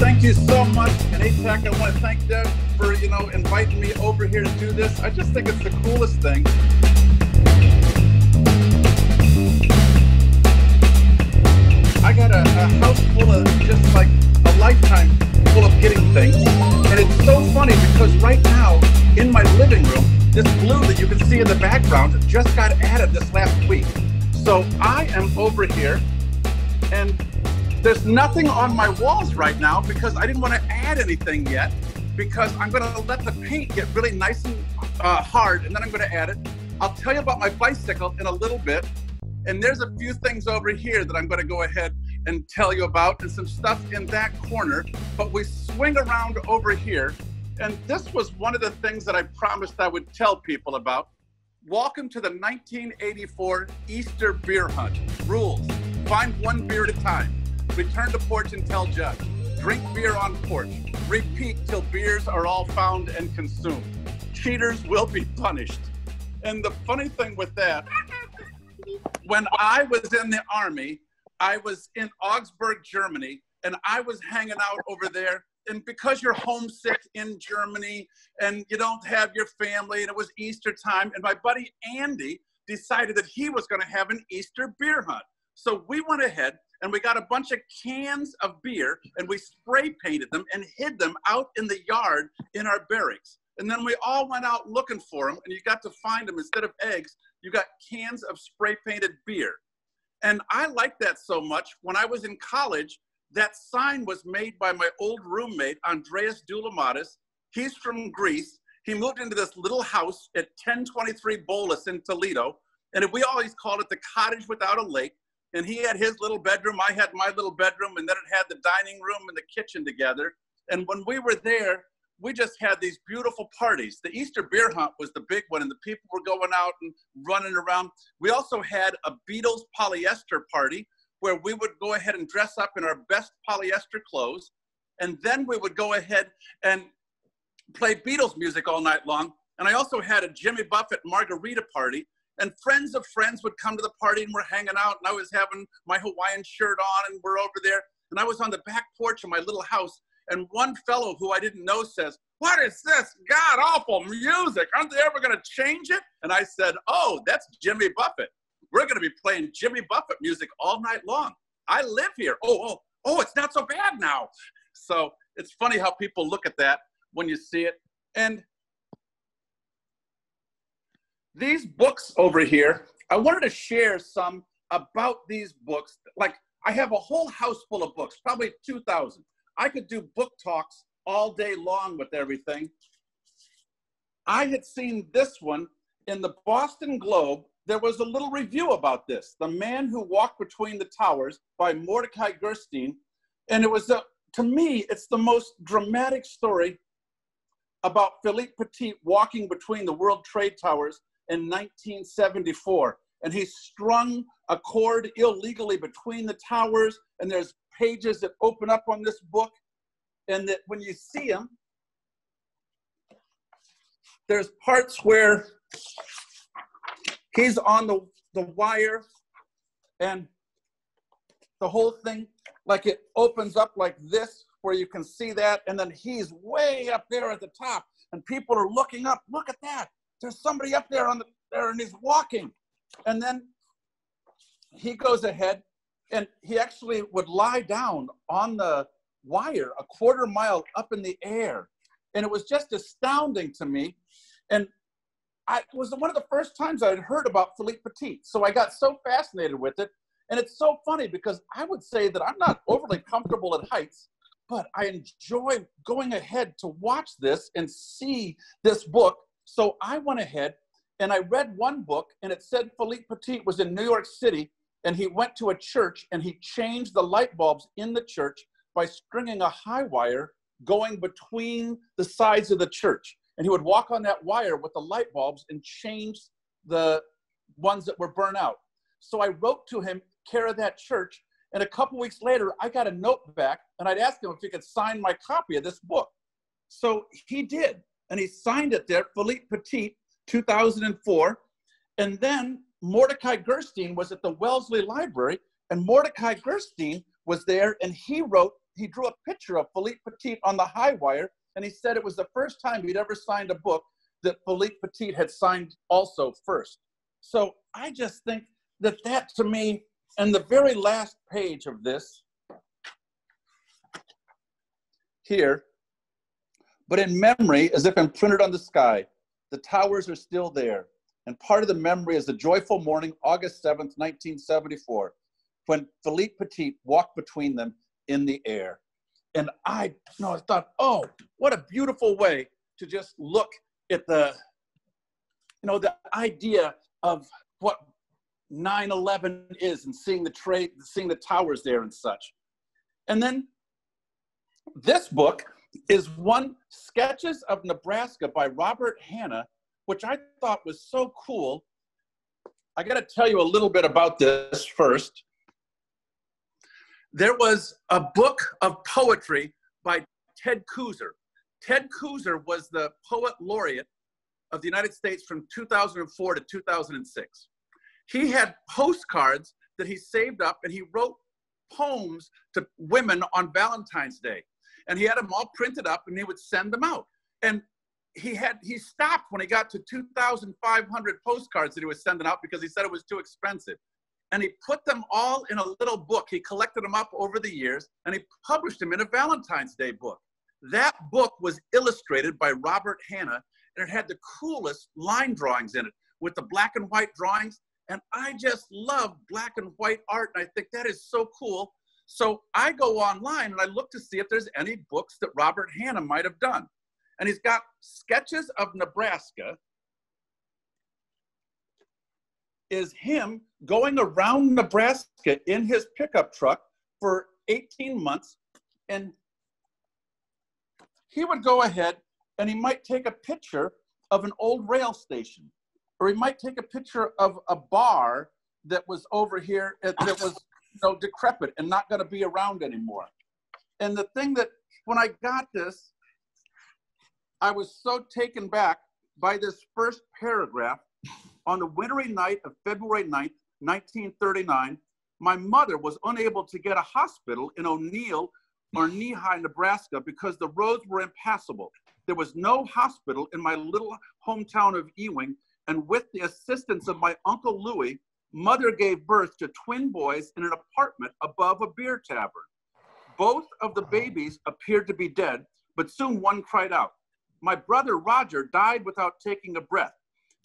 Thank you so much. And ātac, I want to thank Deb for, inviting me over here to do this. I just think it's the coolest thing. I got a house full of just like a lifetime full of getting things. And it's so funny because right now in my living room, this blue that you can see in the background just got added this last week. So I am over here and there's nothing on my walls right now because I didn't want to add anything yet because I'm going to let the paint get really nice and hard and then I'm going to add it. I'll tell you about my bicycle in a little bit. And there's a few things over here that I'm going to go ahead and tell you about and some stuff in that corner. But we swing around over here. And this was one of the things that I promised I would tell people about. Welcome to the 1984 Easter beer hunt. Rules: find one beer at a time. Return to porch and tell judge. Drink beer on porch. Repeat till beers are all found and consumed. Cheaters will be punished. And the funny thing with that, when I was in the Army, I was in Augsburg, Germany, and I was hanging out over there. And because you're homesick in Germany and you don't have your family and it was Easter time, and my buddy Andy decided that he was going to have an Easter beer hunt. So we went ahead and we got a bunch of cans of beer and we spray painted them and hid them out in the yard in our barracks. And then we all went out looking for them and you got to find them. Instead of eggs, you got cans of spray painted beer. And I liked that so much. When I was in college, that sign was made by my old roommate, Andreas Doulamatis. He's from Greece. He moved into this little house at 1023 Bolus in Toledo. And we always called it the cottage without a lake. And he had his little bedroom, I had my little bedroom, and then it had the dining room and the kitchen together. And when we were there, we just had these beautiful parties. The Easter beer hunt was the big one, and the people were going out and running around. We also had a Beatles polyester party where we would go ahead and dress up in our best polyester clothes. And then we would go ahead and play Beatles music all night long. And I also had a Jimmy Buffett Margarita party. And friends of friends would come to the party and we're hanging out. And I was having my Hawaiian shirt on and we're over there. And I was on the back porch of my little house. And one fellow who I didn't know says, "What is this god-awful music? Aren't they ever going to change it?" And I said, "Oh, that's Jimmy Buffett. We're going to be playing Jimmy Buffett music all night long. I live here. Oh, it's not so bad now." So it's funny how people look at that when you see it. And these books over here, I wanted to share some about these books. Like, I have a whole house full of books, probably 2,000. I could do book talks all day long with everything. I had seen this one in the Boston Globe. There was a little review about this, The Man Who Walked Between the Towers by Mordecai Gerstein. And it was, to me, it's the most dramatic story about Philippe Petit walking between the World Trade Towers in 1974. And he strung a cord illegally between the towers. And there's pages that open up on this book. And that when you see them, there's parts where he's on the wire and the whole thing, like it opens up like this, where you can see that. And then he's way up there at the top and people are looking up. Look at that. There's somebody up there there and he's walking. And then he goes ahead and he actually would lie down on the wire a quarter mile up in the air. And it was just astounding to me. And it was one of the first times I had heard about Philippe Petit. So I got so fascinated with it. And it's so funny because I would say that I'm not overly comfortable at heights, but I enjoy going ahead to watch this and see this book. So I went ahead and I read one book and it said Philippe Petit was in New York City and he went to a church and he changed the light bulbs in the church by stringing a high wire going between the sides of the church. And he would walk on that wire with the light bulbs and change the ones that were burnt out. So I wrote to him, care of that church. And a couple weeks later, I got a note back and I'd asked him if he could sign my copy of this book. So he did. And he signed it there, Philippe Petit, 2004. And then Mordecai Gerstein was at the Wellesley Library. And Mordecai Gerstein was there and he he drew a picture of Philippe Petit on the high wire, and he said it was the first time he'd ever signed a book that Philippe Petit had signed also first. So I just think that that to me, and the very last page of this here, but in memory, as if imprinted on the sky, the towers are still there. And part of the memory is the joyful morning, August 7th, 1974, when Philippe Petit walked between them in the air. And I thought, oh, what a beautiful way to just look at the, the idea of what 9/11 is, and seeing the towers there and such. And then this book is one, Sketches of Nebraska by Robert Hanna, which I thought was so cool. I got to tell you a little bit about this first. There was a book of poetry by Ted Kooser. Ted Kooser was the poet laureate of the United States from 2004 to 2006. He had postcards that he saved up, and he wrote poems to women on Valentine's Day. And he had them all printed up, and he would send them out. And he stopped when he got to 2,500 postcards that he was sending out because he said it was too expensive. And he put them all in a little book. He collected them up over the years, and he published them in a Valentine's Day book. That book was illustrated by Robert Hanna, and it had the coolest line drawings in it with the black and white drawings. And I just love black and white art, and I think that is so cool. So I go online and I look to see if there's any books that Robert Hanna might have done. And he's got Sketches of Nebraska, is him going around Nebraska in his pickup truck for 18 months. And he would go ahead and he might take a picture of an old rail station, or he might take a picture of a bar that was over here that was decrepit and not going to be around anymore. And the thing that, when I got this, I was so taken back by this first paragraph. On the wintry night of February 9th, 1939, my mother was unable to get a hospital in O'Neill or Nehi, Nebraska, because the roads were impassable. There was no hospital in my little hometown of Ewing, and with the assistance of my Uncle Louis, Mother gave birth to twin boys in an apartment above a beer tavern. Both of the babies appeared to be dead, but soon one cried out. My brother Roger died without taking a breath.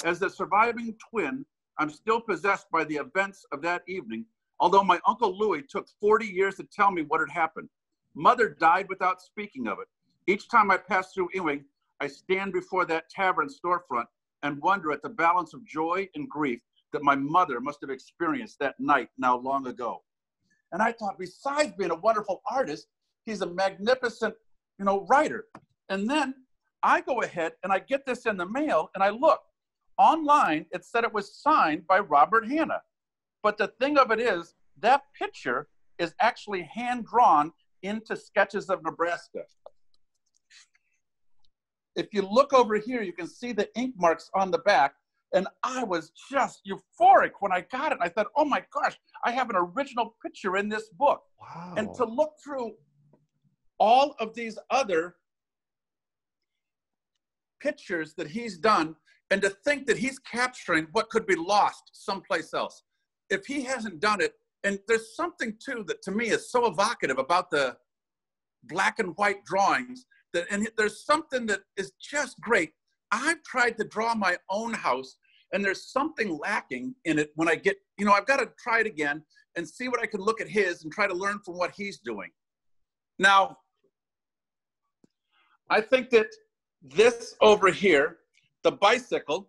As the surviving twin, I'm still possessed by the events of that evening, although my Uncle Louis took 40 years to tell me what had happened. Mother died without speaking of it. Each time I pass through Ewing, I stand before that tavern storefront and wonder at the balance of joy and grief that my mother must have experienced that night now long ago. And I thought, besides being a wonderful artist, he's a magnificent, writer. And then I go ahead and I get this in the mail, and I look. Online, it said it was signed by Robert Hanna. But the thing of it is, that picture is actually hand-drawn into Sketches of Nebraska. If you look over here, you can see the ink marks on the back. And I was just euphoric when I got it. I thought, oh my gosh, I have an original picture in this book. Wow. And to look through all of these other pictures that he's done, and to think that he's capturing what could be lost someplace else. If he hasn't done it, and there's something too that to me is so evocative about the black and white drawings, and there's something that is just great. I've tried to draw my own house, and there's something lacking in it when I get, I've got to try it again and see what I can look at his and try to learn from what he's doing. Now, I think that this over here, the bicycle,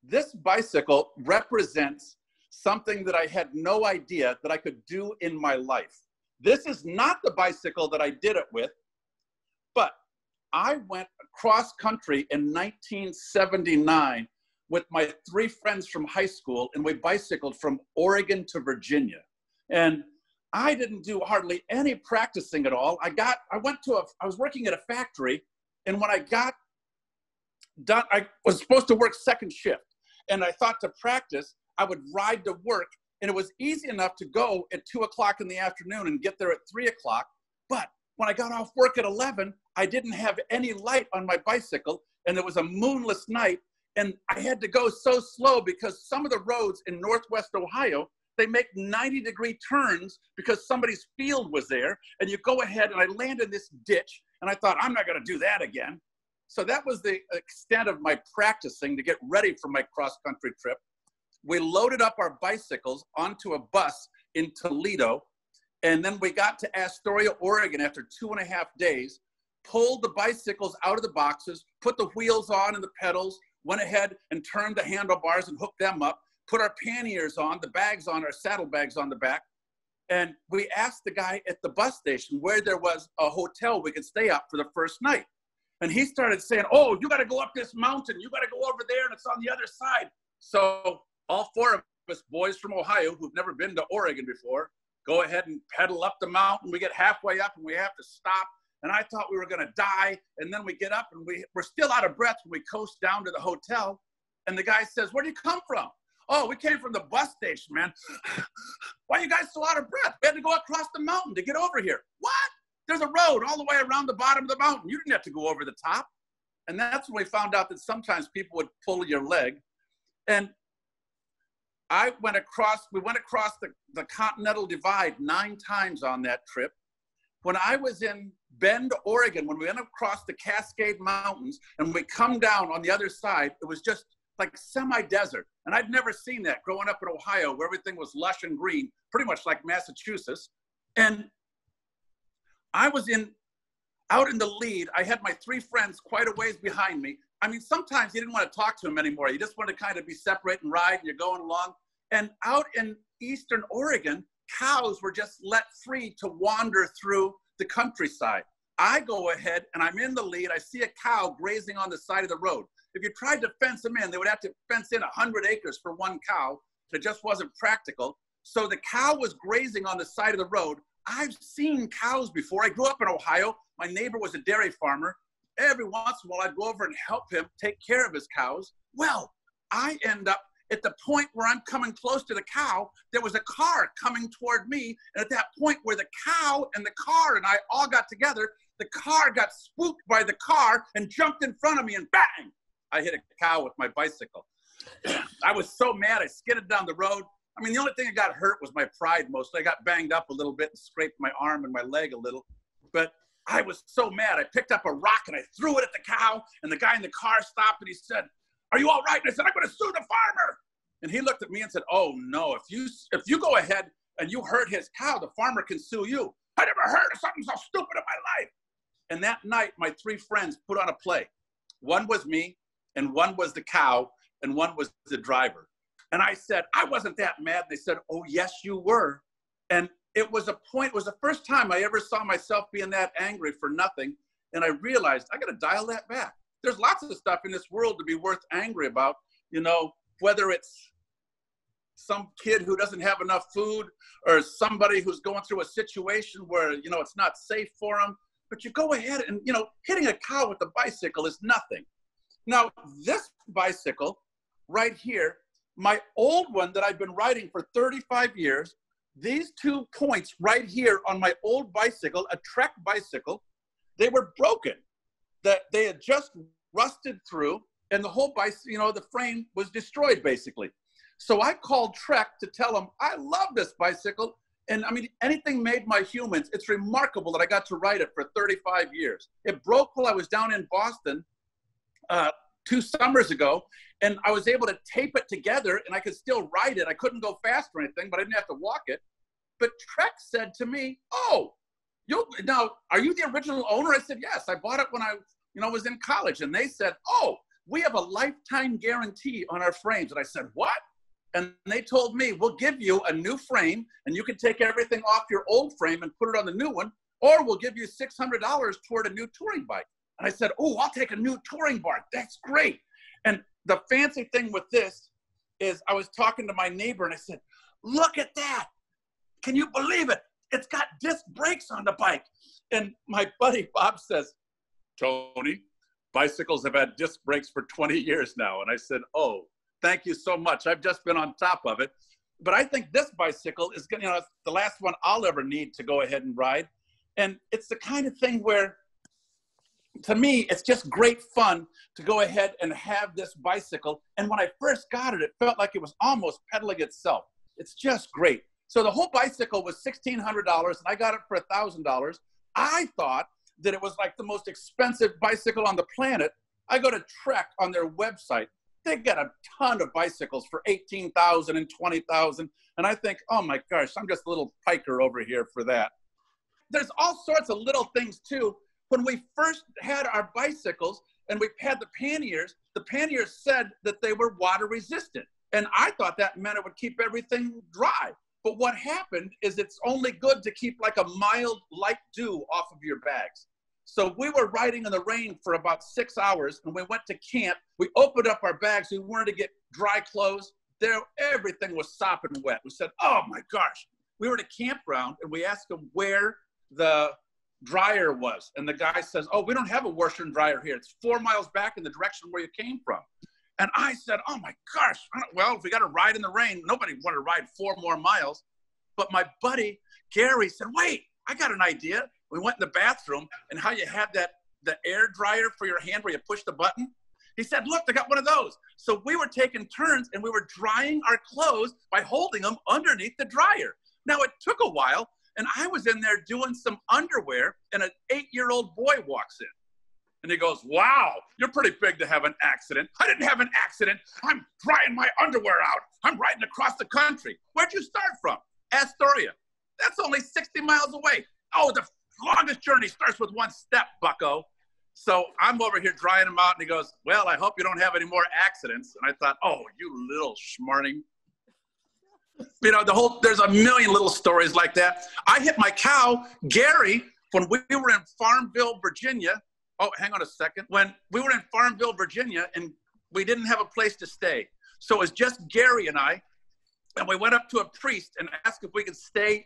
this bicycle represents something that I had no idea that I could do in my life. This is not the bicycle that I did it with, but I went cross country in 1979 with my 3 friends from high school, and we bicycled from Oregon to Virginia. And I didn't do hardly any practicing at all. I was working at a factory, and when I got done, I was supposed to work second shift. And I thought to practice, I would ride to work And it was easy enough to go at 2 o'clock in the afternoon and get there at 3 o'clock. But when I got off work at 11, I didn't have any light on my bicycle, and it was a moonless night. And I had to go so slow because some of the roads in Northwest Ohio, they make 90-degree turns because somebody's field was there. And you go ahead, and I land in this ditch, and I thought, I'm not going to do that again. So that was the extent of my practicing to get ready for my cross-country trip. We loaded up our bicycles onto a bus in Toledo, and then we got to Astoria, Oregon after 2.5 days, pulled the bicycles out of the boxes, put the wheels on and the pedals, went ahead and turned the handlebars and hooked them up, put our panniers on, the bags on, our saddlebags on the back. And we asked the guy at the bus station where there was a hotel we could stay up for the first night. And he started saying, oh, you got to go up this mountain. You got to go over there, and it's on the other side. So all 4 of us boys from Ohio who've never been to Oregon before go ahead and pedal up the mountain. We get halfway up, and we have to stop. And I thought we were going to die. And then we get up, and we're still out of breath when we coast down to the hotel. And the guy says, where do you come from? Oh, we came from the bus station, man. Why are you guys so out of breath? We had to go across the mountain to get over here. What? There's a road all the way around the bottom of the mountain. You didn't have to go over the top. And that's when we found out that sometimes people would pull your leg. And we went across the Continental Divide 9 times on that trip. When I was in Bend, Oregon, when we went across the Cascade Mountains and we come down on the other side, it was just like semi-desert. And I'd never seen that growing up in Ohio where everything was lush and green, pretty much like Massachusetts. And I was out in the lead. I had my 3 friends quite a ways behind me. I mean, sometimes you didn't want to talk to them anymore. You just wanted to kind of be separate and ride, and you're going along. And out in Eastern Oregon, cows were just let free to wander through the countryside. I go ahead, and I'm in the lead. I see a cow grazing on the side of the road. If you tried to fence them in, they would have to fence in 100 acres for 1 cow. It just wasn't practical. So the cow was grazing on the side of the road. I've seen cows before. I grew up in Ohio. My neighbor was a dairy farmer. Every once in a while, I'd go over and help him take care of his cows. Well, I end up at the point where I'm coming close to the cow. There was a car coming toward me. And at that point where the cow and the car and I all got together, the car got spooked by the car and jumped in front of me, and bang, I hit a cow with my bicycle. I was so mad, I skidded down the road. I mean, the only thing that got hurt was my pride mostly. I got banged up a little bit and scraped my arm and my leg a little. But I was so mad. I picked up a rock and I threw it at the cow, and the guy in the car stopped and he said, are you all right? And I said, I'm going to sue the farmer. And he looked at me and said, oh no, if you go ahead and you hurt his cow, the farmer can sue you. I never heard of something so stupid in my life. And that night, my 3 friends put on a play. One was me, and one was the cow, and one was the driver. And I said, I wasn't that mad. They said, oh, yes, you were. And it was the first time I ever saw myself being that angry for nothing. And I realized I got to dial that back. There's lots of stuff in this world to be worth angry about, you know, whether it's some kid who doesn't have enough food or somebody who's going through a situation where, you know, it's not safe for them. But you go ahead and, you know, hitting a cow with a bicycle is nothing. Now, this bicycle right here, my old one that I've been riding for 35 years, these 2 points right here on my old bicycle, a Trek bicycle, they were broken. They had just rusted through, and the whole bicycle, you know, the frame was destroyed basically. So I called Trek to tell them, I love this bicycle. And I mean, anything made by humans, it's remarkable that I got to ride it for 35 years. It broke while I was down in Boston 2 summers ago, and I was able to tape it together, and I could still ride it. I couldn't go fast or anything, but I didn't have to walk it. But Trek said to me, oh, now, are you the original owner? I said, yes, I bought it when I was in college. And they said, oh, we have a lifetime guarantee on our frames. And I said, what? And they told me, we'll give you a new frame, and you can take everything off your old frame and put it on the new one, or we'll give you $600 toward a new touring bike. And I said, oh, I'll take a new touring bike. That's great. And the fancy thing with this is I was talking to my neighbor, and I said, look at that. Can you believe it? It's got disc brakes on the bike. And my buddy Bob says, Tony, bicycles have had disc brakes for 20 years now. And I said, oh, thank you so much. I've just been on top of it. But I think this bicycle is going to, it's the last one I'll ever need to go ahead and ride. And it's the kind of thing where, to me, it's just great fun to go ahead and have this bicycle. And when I first got it, it felt like it was almost pedaling itself. It's just great. So the whole bicycle was $1,600, and I got it for $1,000. I thought that it was like the most expensive bicycle on the planet. I go to Trek on their website. They got a ton of bicycles for $18,000 and $20,000. And I think, oh my gosh, I'm just a little piker over here for that. There's all sorts of little things too. When we first had our bicycles and we had the panniers said that they were water resistant. And I thought that meant it would keep everything dry. But what happened is it's only good to keep like a mild light dew off of your bags. So we were riding in the rain for about 6 hours, and we went to camp. We opened up our bags. We wanted to get dry clothes. There, everything was sopping wet. We said, oh my gosh. We were at a campground, and we asked them where the dryer was. And the guy says, oh, we don't have a washer and dryer here. It's 4 miles back in the direction where you came from. And I said, oh my gosh, well, if we got to ride in the rain, nobody wanted to ride 4 more miles. But my buddy, Gary, said, wait, I got an idea. We went in the bathroom, and how you had the air dryer for your hand where you push the button. He said, look, I got one of those. So we were taking turns, and we were drying our clothes by holding them underneath the dryer. Now, it took a while, and I was in there doing some underwear, and an 8-year-old boy walks in. And he goes, wow, you're pretty big to have an accident. I didn't have an accident. I'm drying my underwear out. I'm riding across the country. Where'd you start from? Astoria. That's only 60 miles away. Oh, the longest journey starts with 1 step, bucko. So I'm over here drying him out, and he goes, well, I hope you don't have any more accidents. And I thought, oh, you little schmarting. You know, there's a million little stories like that. I hit my cow, Gary, when we were in Farmville, Virginia. Oh, hang on a second. When we were in Farmville, Virginia, and we didn't have a place to stay. So it was just Gary and I, and we went up to a priest and asked if we could stay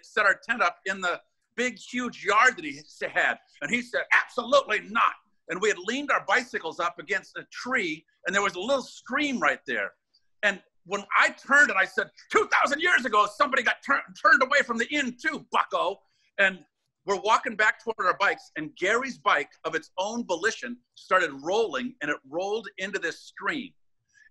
set our tent up in the big, huge yard that he had. And he said, absolutely not. And we had leaned our bicycles up against a tree, and there was a little stream right there. And when I turned and I said, 2,000 years ago, somebody got turned away from the inn too, bucko. And we're walking back toward our bikes, and Gary's bike, of its own volition, started rolling, and it rolled into this stream.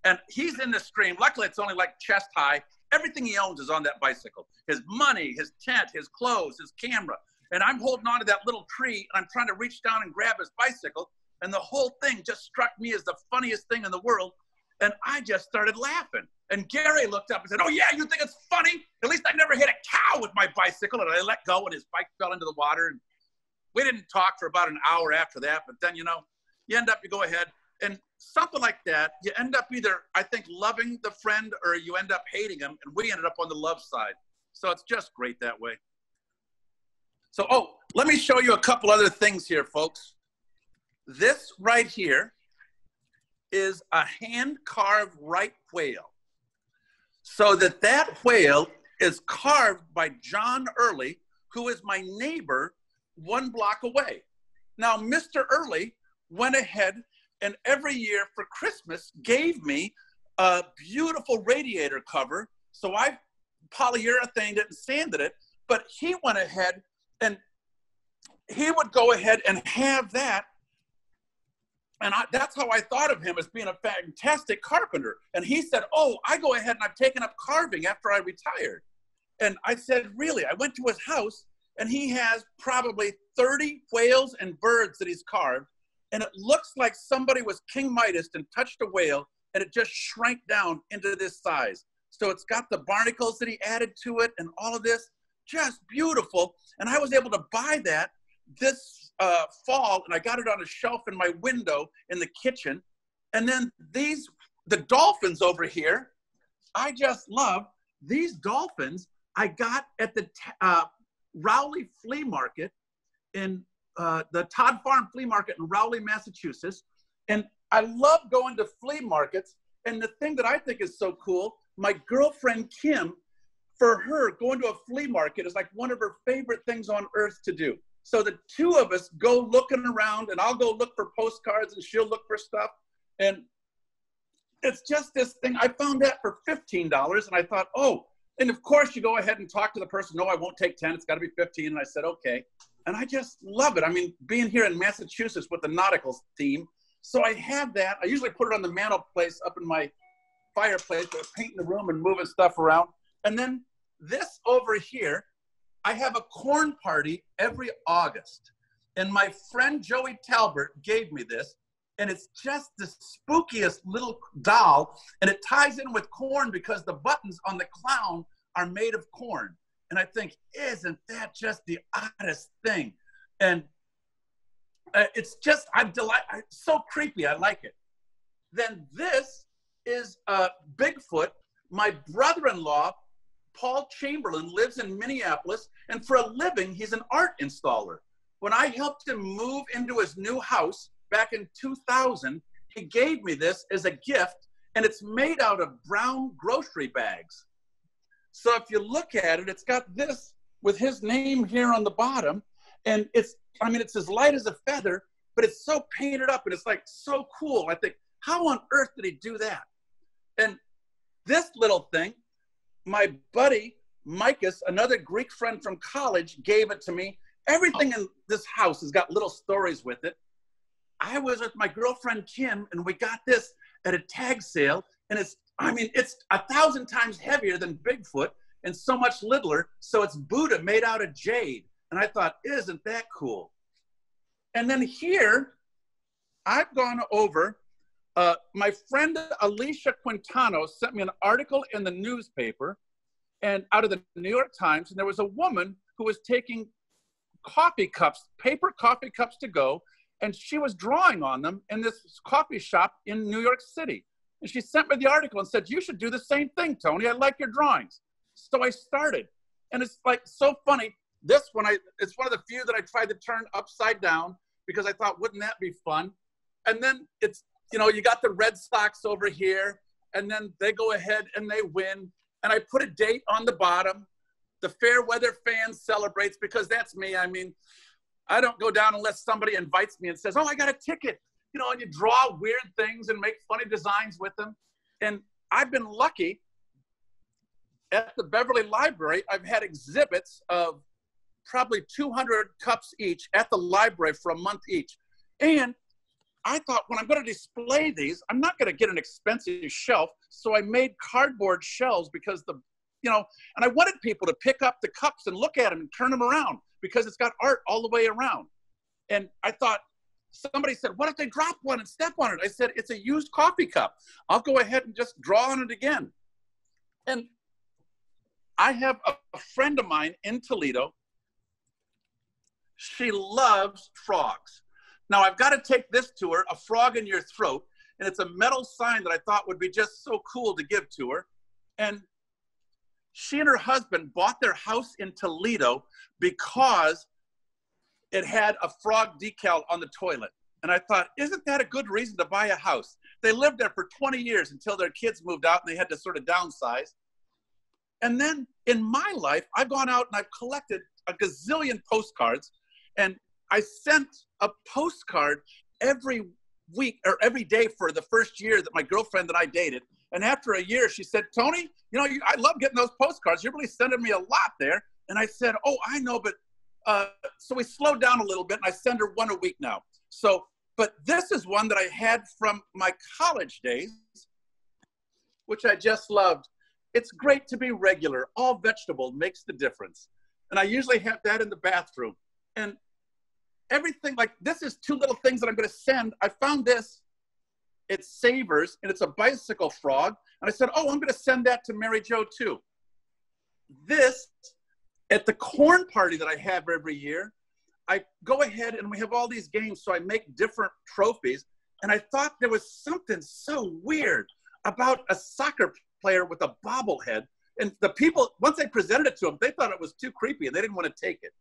And he's in the stream. Luckily, it's only like chest high. Everything he owns is on that bicycle. His money, his tent, his clothes, his camera. And I'm holding on to that little tree, and I'm trying to reach down and grab his bicycle. And the whole thing just struck me as the funniest thing in the world. And I just started laughing. And Gary looked up and said, oh, yeah, you think it's funny? At least I never hit a cow with my bicycle. And I let go, and his bike fell into the water. And we didn't talk for about an hour after that. But then, you know, you go ahead. And something like that, you end up either, I think, loving the friend, or you end up hating him. And we ended up on the love side. So it's just great that way. So, oh, let me show you a couple other things here, folks. This right here is a hand-carved right whale. So that whale is carved by John Early, who is my neighbor 1 block away. Now, Mr. Early went ahead and every year for Christmas gave me a beautiful radiator cover. So I polyurethaned it and sanded it, but he went ahead and he would go ahead and have that. And that's how I thought of him, as being a fantastic carpenter. And he said, oh, I go ahead and I've taken up carving after I retired. And I said, really? I went to his house, and he has probably 30 whales and birds that he's carved. And it looks like somebody was King Midas and touched a whale, and it just shrank down into this size. So it's got the barnacles that he added to it and all of this. Just beautiful. And I was able to buy that this fall, and I got it on a shelf in my window in the kitchen. And then the dolphins over here, I just love these dolphins. I got at the Rowley Flea Market in the Todd Farm Flea Market in Rowley, Massachusetts. And I love going to flea markets. And the thing that I think is so cool, my girlfriend Kim, for her, going to a flea market is like one of her favorite things on earth to do. So the two of us go looking around, and I'll go look for postcards, and she'll look for stuff. And it's just this thing. I found that for $15, and I thought, oh, and of course you go ahead and talk to the person. No, I won't take 10. It's got to be 15. And I said, okay. And I just love it. I mean, being here in Massachusetts with the nautical theme. So I have that. I usually put it on the mantelpiece up in my fireplace, but painting the room and moving stuff around. And then this over here, I have a corn party every August. And my friend Joey Talbert gave me this. And it's just the spookiest little doll. And it ties in with corn because the buttons on the clown are made of corn. And I think, isn't that just the oddest thing? And it's just, it's so creepy. I like it. Then this is Bigfoot. My brother-in-law, Paul Chamberlain, lives in Minneapolis. And for a living, he's an art installer. When I helped him move into his new house, back in 2000, he gave me this as a gift, and it's made out of brown grocery bags. So if you look at it, it's got this with his name here on the bottom, and it's as light as a feather, but it's so painted up, and it's like so cool. I think, how on earth did he do that? And this little thing, my buddy, Micus, another Greek friend from college, gave it to me. Everything in this house has got little stories with it. I was with my girlfriend, Kim, and we got this at a tag sale. And it's 1,000 times heavier than Bigfoot and so much littler. So it's Buddha made out of jade. And I thought, isn't that cool? And then here, I've gone over, my friend Alicia Quintano sent me an article in the newspaper and out of the New York Times. And there was a woman who was taking coffee cups, paper coffee cups to go. And she was drawing on them in this coffee shop in New York City. And she sent me the article and said, you should do the same thing, Tony. I like your drawings. So I started. And it's like so funny. This one, it's one of the few that I tried to turn upside down because I thought, wouldn't that be fun? And then it's, you got the Red Sox over here. And then they go ahead and they win. And I put a date on the bottom. The fair weather fan celebrates, because that's me. I mean, I don't go down unless somebody invites me and says, oh, I got a ticket, and you draw weird things and make funny designs with them. And I've been lucky at the Beverly Library. I've had exhibits of probably 200 cups each at the library for a month each. And I thought, when I'm going to display these, I'm not going to get an expensive shelf. So I made cardboard shelves because and I wanted people to pick up the cups and look at them and turn them around, because it's got art all the way around. And I thought, somebody said, what if they drop one and step on it? I said, it's a used coffee cup. I'll go ahead and just draw on it again. And I have a friend of mine in Toledo. She loves frogs. Now I've got to take this to her, A Frog in Your Throat. And it's a metal sign that I thought would be just so cool to give to her. And she and her husband bought their house in Toledo because it had a frog decal on the toilet. And I thought, isn't that a good reason to buy a house? They lived there for 20 years until their kids moved out and they had to sort of downsize. And then in my life, I've gone out and I've collected a gazillion postcards. And I sent a postcard every week or every day for the first year that my girlfriend and I dated. And after a year, she said, Tony, I love getting those postcards. You're really sending me a lot there. And I said, oh, I know, but so we slowed down a little bit, and I send her one a week now. So, but this is one that I had from my college days, which I just loved. It's great to be regular. All vegetable makes the difference. And I usually have that in the bathroom. And everything, like this is two little things that I'm going to send. I found this. It's Savers, and it's a bicycle frog. And I said, oh, I'm going to send that to Mary Jo too. This, at the corn party that I have every year, I go ahead and we have all these games, so I make different trophies. And I thought there was something so weird about a soccer player with a bobblehead. And the people, once I presented it to them, they thought it was too creepy and they didn't want to take it.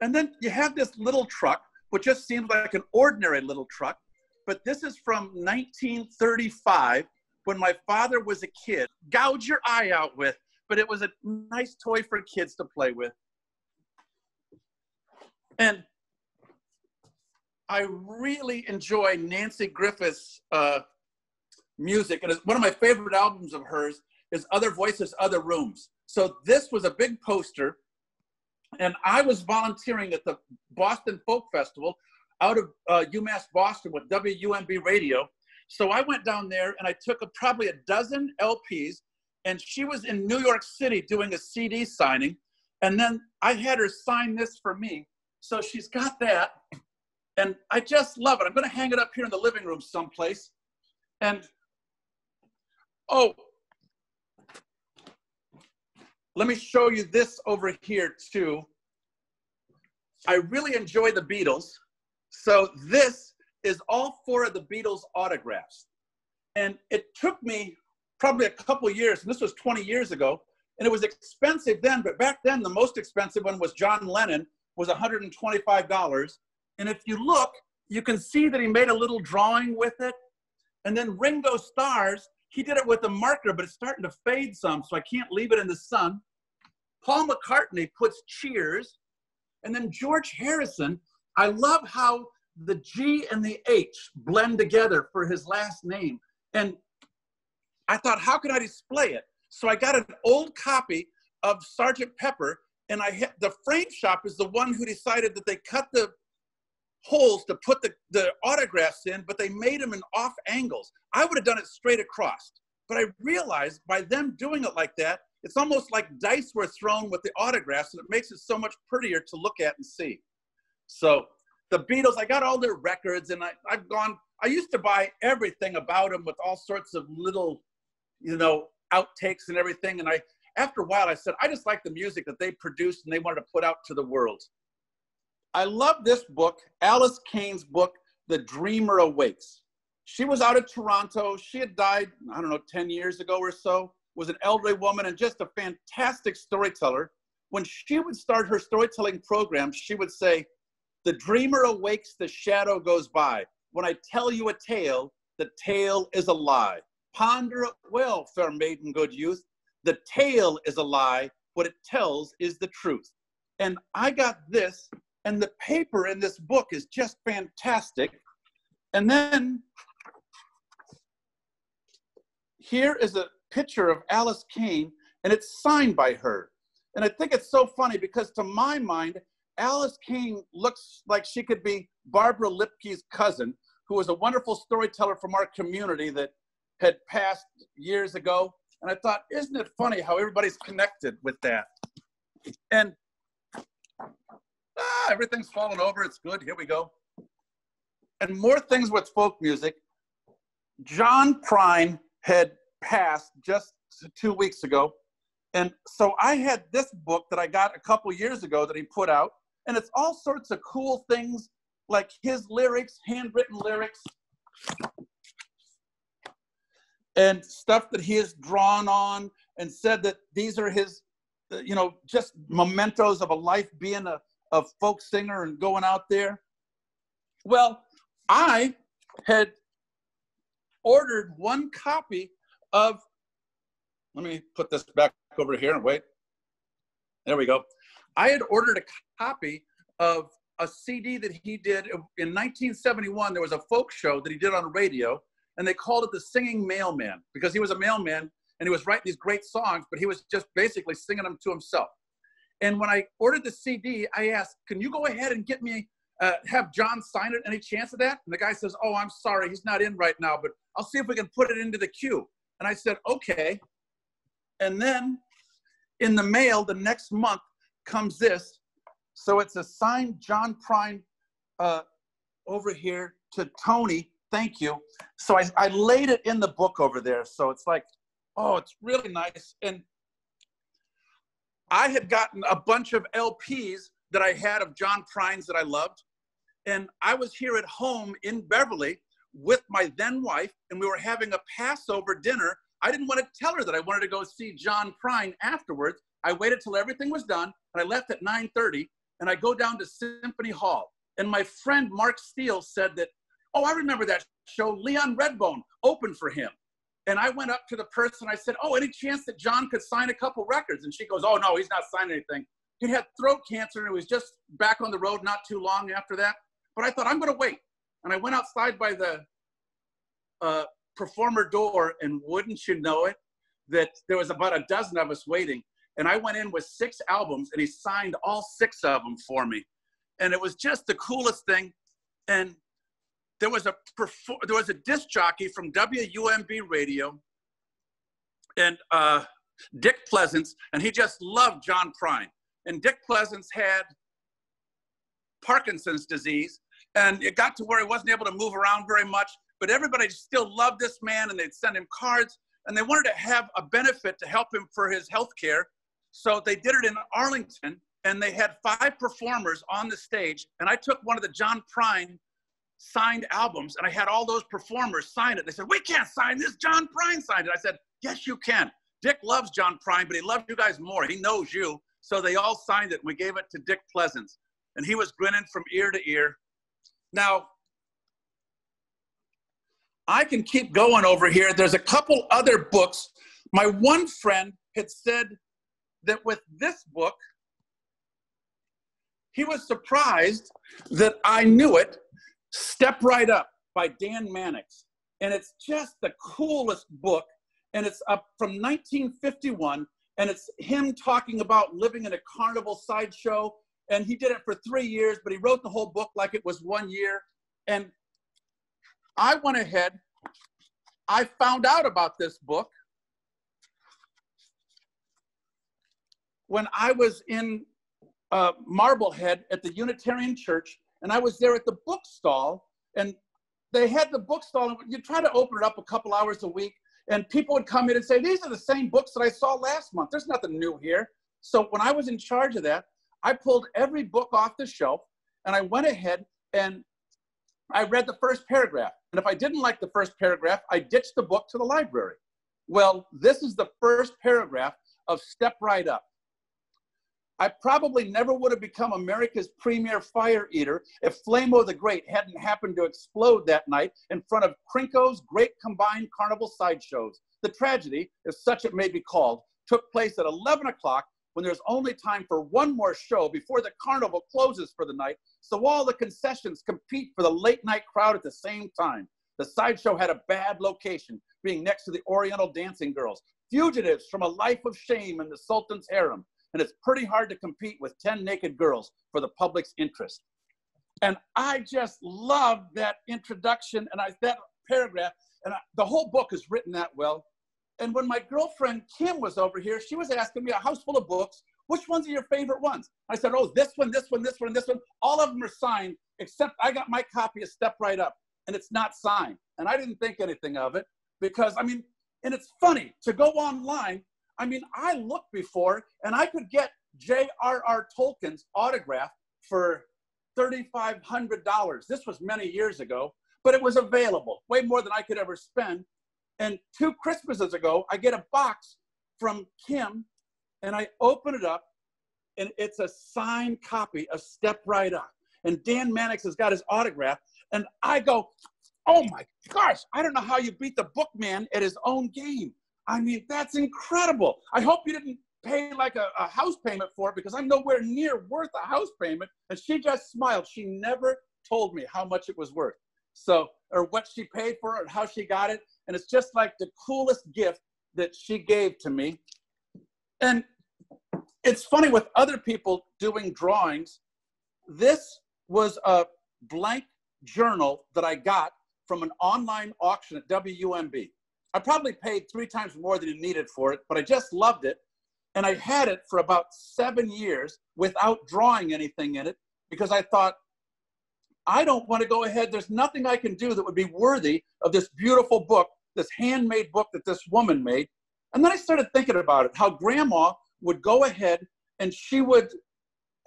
And then you have this little truck, which just seems like an ordinary little truck. But this is from 1935, when my father was a kid. Gouge your eye out with, but it was a nice toy for kids to play with. And I really enjoy Nancy Griffith's music. And one of my favorite albums of hers is Other Voices, Other Rooms. So this was a big poster, and I was volunteering at the Boston Folk Festival out of UMass Boston with WUMB Radio. So I went down there and I took probably a dozen LPs, and she was in New York City doing a CD signing. And then I had her sign this for me. So she's got that, and I just love it. I'm going to hang it up here in the living room someplace. And, oh, let me show you this over here too. I really enjoy the Beatles. So this is all 4 of the Beatles autographs. And it took me probably a couple of years, and this was 20 years ago, and it was expensive then, but back then the most expensive one was John Lennon, was $125. And if you look, you can see that he made a little drawing with it. And then Ringo Starr's, he did it with a marker, but it's starting to fade some, so I can't leave it in the sun. Paul McCartney puts Cheers. And then George Harrison, I love how the G and the H blend together for his last name. And I thought, how can I display it? So I got an old copy of Sgt. Pepper, and the frame shop is the one who decided that they cut the holes to put the autographs in, but they made them in off angles. I would have done it straight across. But I realized by them doing it like that, it's almost like dice were thrown with the autographs, and it makes it so much prettier to look at and see. So the Beatles, I got all their records, and I used to buy everything about them with all sorts of little, outtakes and everything. And after a while, I said, I just like the music that they produced and they wanted to put out to the world. I love this book, Alice Kane's book, The Dreamer Awakes. She was out of Toronto. She had died, 10 years ago or so, was an elderly woman and just a fantastic storyteller. When she would start her storytelling program, she would say, the dreamer awakes, the shadow goes by. When I tell you a tale, the tale is a lie. Ponder it well, fair maiden, good youth. The tale is a lie. What it tells is the truth. And I got this, and the paper in this book is just fantastic. And then here is a picture of Alice Kane, and it's signed by her. And I think it's so funny because to my mind, Alice Kane looks like she could be Barbara Lipke's cousin, who was a wonderful storyteller from our community that had passed years ago. And I thought, isn't it funny how everybody's connected with that? And everything's falling over. It's good. Here we go. And more things with folk music. John Prine had passed just 2 weeks ago. And so I had this book that I got a couple years ago that he put out. And it's all sorts of cool things like his lyrics, handwritten lyrics, and stuff that he has drawn on and said that these are his, just mementos of a life being a folk singer and going out there. Well, I had ordered one copy of, let me put this back over here and wait. There we go. I had ordered a copy of a CD that he did in 1971. There was a folk show that he did on radio, and they called it The Singing Mailman because he was a mailman and he was writing these great songs, but he was just basically singing them to himself. And when I ordered the CD, I asked, can you go ahead and get me, have John sign it? Any chance of that? And the guy says, oh, I'm sorry, he's not in right now, but I'll see if we can put it into the queue. And I said, okay. And then in the mail the next month comes this. So it's a signed John Prine over here to Tony. Thank you. So I laid it in the book over there. So it's like, oh, it's really nice. And I had gotten a bunch of LPs that I had of John Prine's that I loved. And I was here at home in Beverly with my then wife, and we were having a Passover dinner. I didn't want to tell her that I wanted to go see John Prine afterwards. I waited till everything was done, and I left at 9:30, and I go down to Symphony Hall. And my friend Mark Steele said that, oh, I remember that show, Leon Redbone opened for him. And I went up to the person, I said, oh, any chance that John could sign a couple records? And she goes, oh, no, he's not signing anything. He had throat cancer, and he was just back on the road not too long after that. But I thought, I'm going to wait. And I went outside by the performer door, and wouldn't you know it, that there was about a dozen of us waiting. And I went in with 6 albums, and he signed all 6 of them for me. And it was just the coolest thing. And there was a disc jockey from WUMB radio, and Dick Pleasance, and he just loved John Prine. And Dick Pleasance had Parkinson's disease, and it got to where he wasn't able to move around very much, but everybody still loved this man, and they'd send him cards, and they wanted to have a benefit to help him for his health care. So they did it in Arlington, and they had 5 performers on the stage, and I took one of the John Prine signed albums, and I had all those performers sign it. They said, "We can't sign this, John Prine signed it." I said, "Yes, you can. Dick loves John Prine, but he loves you guys more. He knows you." So they all signed it, and we gave it to Dick Pleasance, and he was grinning from ear to ear. Now, I can keep going over here. There's a couple other books. My one friend had said that with this book, he was surprised that I knew it, Step Right Up by Dan Mannix. And it's just the coolest book. And it's up from 1951. And it's him talking about living in a carnival sideshow. And he did it for 3 years, but he wrote the whole book like it was 1 year. And I went ahead, I found out about this book when I was in Marblehead at the Unitarian Church, and I was there at the bookstall, and they had the bookstall, and you try to open it up a couple hours a week, and people would come in and say, "These are the same books that I saw last month. There's nothing new here." So when I was in charge of that, I pulled every book off the shelf, and I went ahead and I read the first paragraph. And if I didn't like the first paragraph, I ditched the book to the library. Well, this is the first paragraph of Step Right Up. "I probably never would have become America's premier fire eater if Flamo the Great hadn't happened to explode that night in front of Krinko's great combined carnival sideshows. The tragedy, if such it may be called, took place at 11 o'clock when there's only time for one more show before the carnival closes for the night, so all the concessions compete for the late night crowd at the same time. The sideshow had a bad location, being next to the Oriental dancing girls, fugitives from a life of shame in the Sultan's harem, and it's pretty hard to compete with 10 naked girls for the public's interest." And I just love that introduction and that paragraph, and the whole book is written that well. And when my girlfriend Kim was over here, she was asking me, a house full of books, "Which ones are your favorite ones?" I said, "Oh, this one, this one, this one, and this one." All of them are signed, except I got my copy of Step Right Up, and it's not signed. And I didn't think anything of it because, I mean, and it's funny to go online. I mean, I looked before, and I could get J.R.R. Tolkien's autograph for $3,500. This was many years ago, but it was available, way more than I could ever spend. And 2 Christmases ago, I get a box from Kim, and I open it up, and it's a signed copy of Step Right Up. And Dan Mannix has got his autograph, and I go, "Oh my gosh, I don't know how you beat the book man at his own game. I mean, that's incredible. I hope you didn't pay like a house payment for it, because I'm nowhere near worth a house payment." And she just smiled. She never told me how much it was worth. So, or what she paid for it, or how she got it. And it's just like the coolest gift that she gave to me. And it's funny with other people doing drawings. This was a blank journal that I got from an online auction at WUMB. I probably paid 3 times more than you needed for it, but I just loved it. And I had it for about 7 years without drawing anything in it, because I thought, I don't want to go ahead. There's nothing I can do that would be worthy of this beautiful book, this handmade book that this woman made. And then I started thinking about it, how grandma would go ahead and she would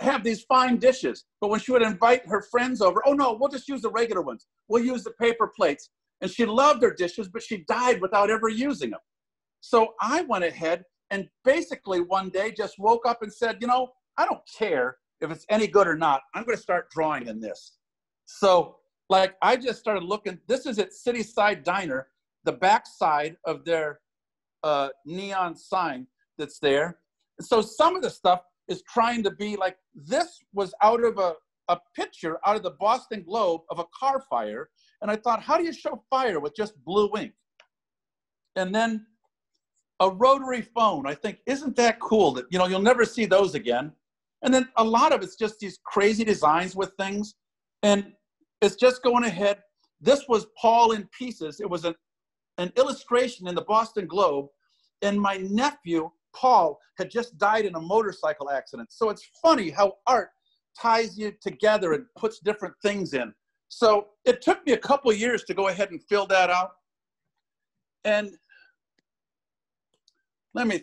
have these fine dishes. But when she would invite her friends over, "Oh no, we'll just use the regular ones. We'll use the paper plates." And she loved her dishes, but she died without ever using them. So I went ahead and basically one day just woke up and said, "You know, I don't care if it's any good or not. I'm going to start drawing in this." So like I just started looking. This is at Cityside Diner, the back side of their neon sign that's there. And so some of the stuff is trying to be like, this was out of a picture out of the Boston Globe of a car fire. And I thought, how do you show fire with just blue ink? And then a rotary phone. I think, isn't that cool that, you know, you'll never see those again. And then a lot of it's just these crazy designs with things. And it's just going ahead. This was Paul in Pieces. It was an illustration in the Boston Globe. And my nephew, Paul, had just died in a motorcycle accident. So it's funny how art ties you together and puts different things in. So it took me a couple of years to go ahead and fill that out. And let me,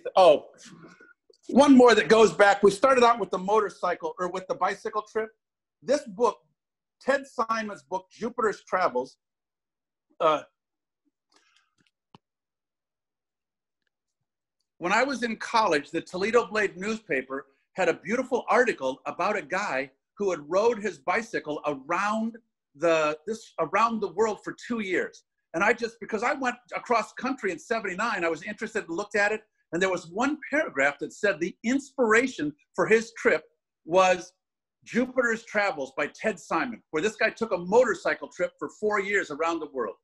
one more that goes back. We started out with the motorcycle, or with the bicycle trip. This book, Ted Simon's book, Jupiter's Travels, when I was in college, the Toledo Blade newspaper had a beautiful article about a guy who had rode his bicycle around the world for 2 years. And because I went across country in '79, I was interested and looked at it. And there was one paragraph that said the inspiration for his trip was Jupiter's Travels by Ted Simon, where this guy took a motorcycle trip for 4 years around the world.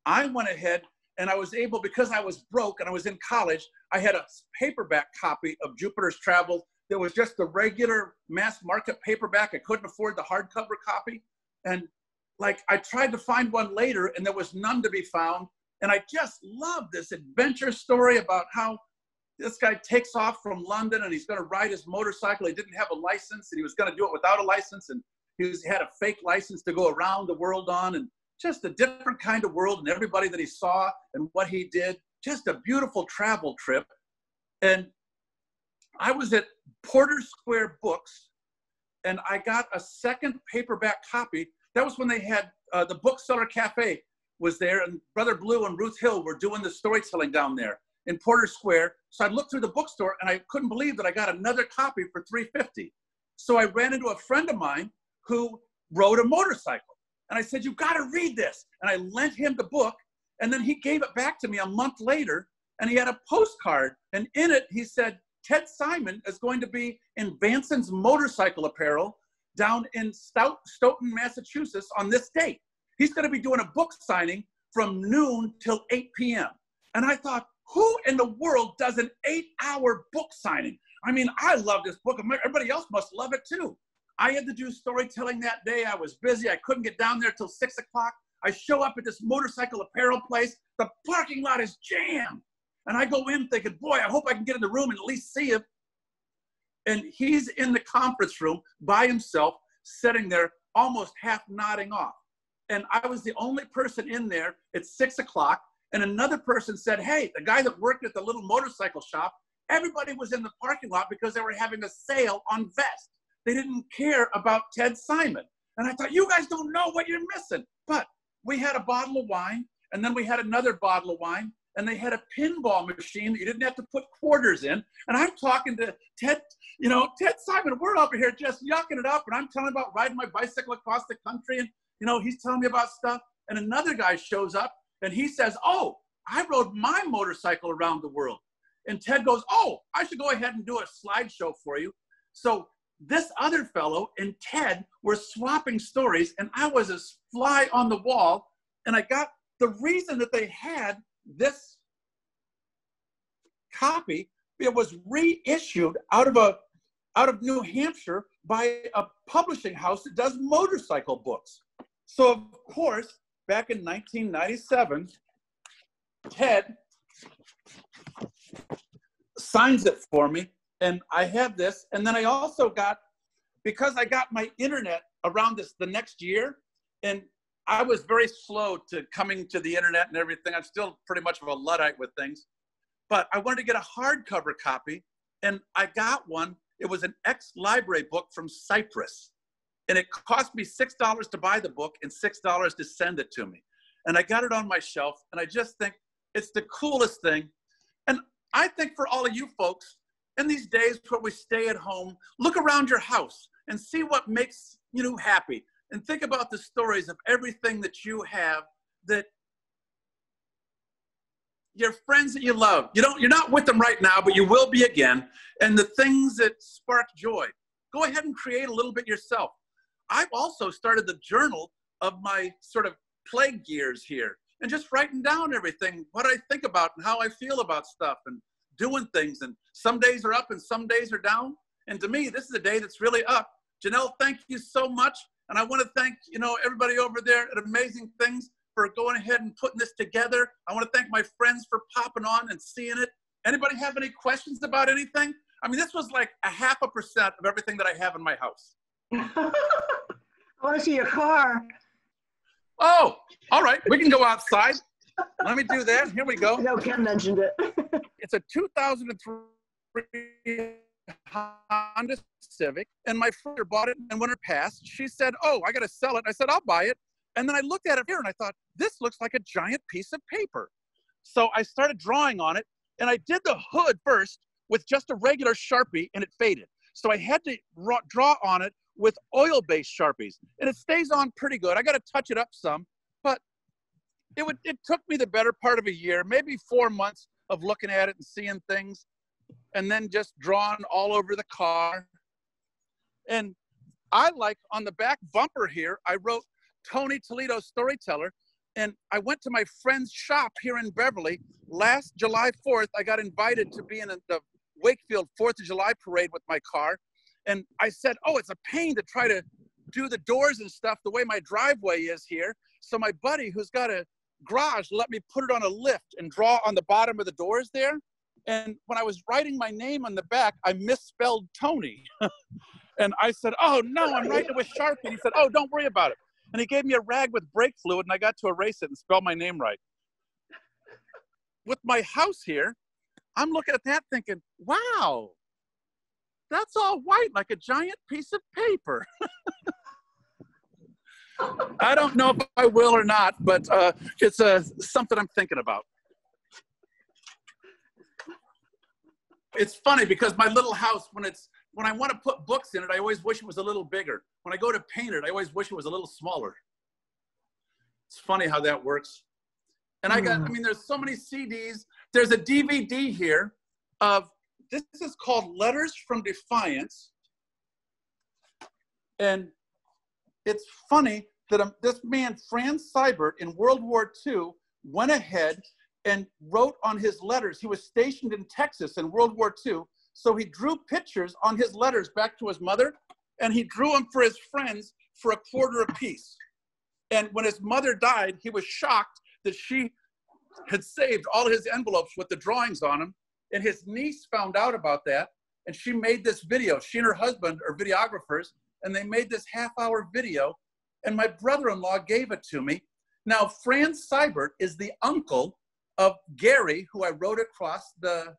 I went ahead and I was able, because I was broke and I was in college, I had a paperback copy of Jupiter's Travels that was just the regular mass market paperback. I couldn't afford the hardcover copy. And like, I tried to find one later and there was none to be found. And I just loved this adventure story about how this guy takes off from London and he's going to ride his motorcycle. He didn't have a license and he was going to do it without a license. And he had a fake license to go around the world on, and just a different kind of world and everybody that he saw and what he did. Just a beautiful travel trip. And I was at Porter Square Books and I got a second paperback copy. That was when they had the Bookseller Cafe was there, and Brother Blue and Ruth Hill were doing the storytelling down there in Porter Square. So I looked through the bookstore and I couldn't believe that I got another copy for $3.50. So I ran into a friend of mine who rode a motorcycle. And I said, "You got to read this." And I lent him the book. And then he gave it back to me a month later. And he had a postcard. And in it, he said, Ted Simon is going to be in Vanson's motorcycle apparel down in Stoughton, Massachusetts on this date. He's going to be doing a book signing from noon till 8 p.m. And I thought, who in the world does an 8-hour book signing? I mean, I love this book. Everybody else must love it too. I had to do storytelling that day. I was busy. I couldn't get down there till 6 o'clock. I show up at this motorcycle apparel place. The parking lot is jammed. And I go in thinking, boy, I hope I can get in the room and at least see him. And he's in the conference room by himself, sitting there almost half nodding off. And I was the only person in there at 6 o'clock. And another person said, hey, the guy that worked at the little motorcycle shop, everybody was in the parking lot because they were having a sale on vests. They didn't care about Ted Simon. And I thought, you guys don't know what you're missing. But we had a bottle of wine, and then we had another bottle of wine, and they had a pinball machine that you didn't have to put quarters in. And I'm talking to Ted, Ted Simon, we're over here just yucking it up, and I'm telling him about riding my bicycle across the country, and, he's telling me about stuff. And another guy shows up, and he says, oh, I rode my motorcycle around the world. And Ted goes, oh, I should go ahead and do a slideshow for you. So this other fellow and Ted were swapping stories, and I was a fly on the wall. And I got the reason that they had this copy. It was reissued out of New Hampshire by a publishing house that does motorcycle books. So of course, back in 1997, Ted signs it for me. And I have this, and then I also got, because I got my internet around the next year, and I was very slow to coming to the internet and everything. I'm still pretty much of a Luddite with things, but I wanted to get a hardcover copy, and I got one. It was an ex-library book from Cyprus, and it cost me $6 to buy the book and $6 to send it to me. And I got it on my shelf, and I just think it's the coolest thing. And I think for all of you folks, in these days where we stay at home, look around your house and see what makes you happy. And think about the stories of everything that you have, that your friends that you love. You're not with them right now, but you will be again. And the things that spark joy. Go ahead and create a little bit yourself. I've also started the journal of my sort of plague years here. and just writing down everything, what I think about and how I feel about stuff and doing things. And some days are up and some days are down. And to me, this is a day that's really up. Janelle, thank you so much. And I want to thank, everybody over there at Amazing Things for going ahead and putting this together. I want to thank my friends for popping on and seeing it. Anybody have any questions about anything? I mean, this was like 0.5% of everything that I have in my house. I want to see your car. Oh, all right. We can go outside. Let me do that. Here we go. No, Ken mentioned it. It's a 2003 Honda Civic, and my friend bought it, and when it passed, she said, oh, I got to sell it. I said, I'll buy it. And then I looked at it here, and I thought, this looks like a giant piece of paper. So I started drawing on it, and I did the hood first with just a regular Sharpie, and it faded. So I had to draw on it with oil-based Sharpies, and it stays on pretty good. I got to touch it up some, but it took me the better part of a year, maybe 4 months of looking at it and seeing things, and then just drawing all over the car. And I like on the back bumper here, I wrote Tony Toledo Storyteller, and I went to my friend's shop here in Beverly. Last July 4th, I got invited to be in the Wakefield 4th of July parade with my car. And I said, oh, it's a pain to try to do the doors and stuff the way my driveway is here. So my buddy who's got a garage let me put it on a lift and draw on the bottom of the doors there. And when I was writing my name on the back, I misspelled Tony. And I said, oh, no, I'm writing it with Sharpie. And he said, oh, don't worry about it. And he gave me a rag with brake fluid, and I got to erase it and spell my name right. With my house here, I'm looking at that thinking, wow, that's all white like a giant piece of paper. I don't know if I will or not, but it's something I'm thinking about. It's funny because my little house, when I want to put books in it, I always wish it was a little bigger. When I go to paint it, I always wish it was a little smaller. It's funny how that works. And I mean, there's so many CDs. There's a DVD here of, this is called Letters from Defiance. And it's funny that this man, Franz Seibert, in World War II, went ahead and wrote on his letters. He was stationed in Texas in World War II. So he drew pictures on his letters back to his mother, and he drew them for his friends for $0.25 apiece. And when his mother died, he was shocked that she had saved all his envelopes with the drawings on them. And his niece found out about that, and she made this video. She and her husband are videographers, and they made this half-hour video, and my brother-in-law gave it to me. Now, Franz Seibert is the uncle of Gary, who I rode across the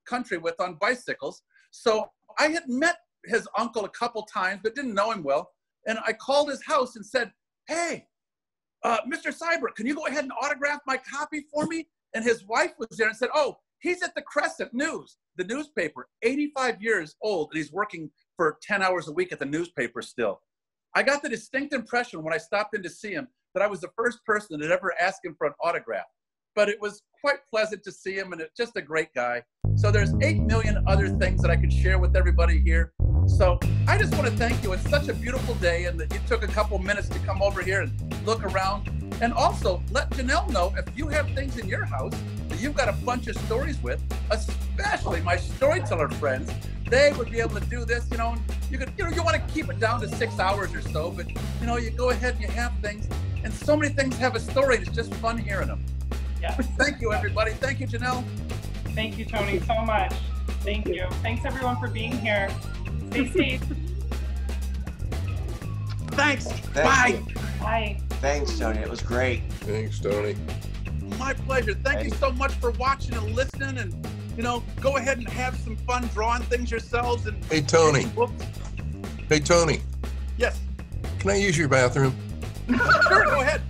country with on bicycles. So I had met his uncle a couple times, but didn't know him well. And I called his house and said, hey, Mr. Seibert, can you go ahead and autograph my copy for me? And his wife was there and said, oh, he's at the Crescent News, the newspaper, 85 years old, and he's working for 10 hours a week at the newspaper still. I got the distinct impression when I stopped in to see him that I was the first person that ever asked him for an autograph. But it was quite pleasant to see him, and it's just a great guy. So there's 8 million other things that I could share with everybody here. So I just want to thank you. It's such a beautiful day, and that you took a couple minutes to come over here and look around. And also let Janelle know if you have things in your house that you've got a bunch of stories with, especially my storyteller friends. They would be able to do this, you want to keep it down to 6 hours or so, but you go ahead and you have things, and so many things have a story. It's just fun hearing them. Yeah. Thank you, everybody. Thank you, Janelle. Thank you, Tony, so much. Thank you. Thanks, everyone, for being here. Stay safe. Thanks. Bye. Bye. Thanks, Tony. It was great. Thanks, Tony. My pleasure. Thank you so much for watching and listening, and go ahead and have some fun drawing things yourselves. And hey, Tony. Hey, Tony. Yes. Can I use your bathroom? Sure, go ahead.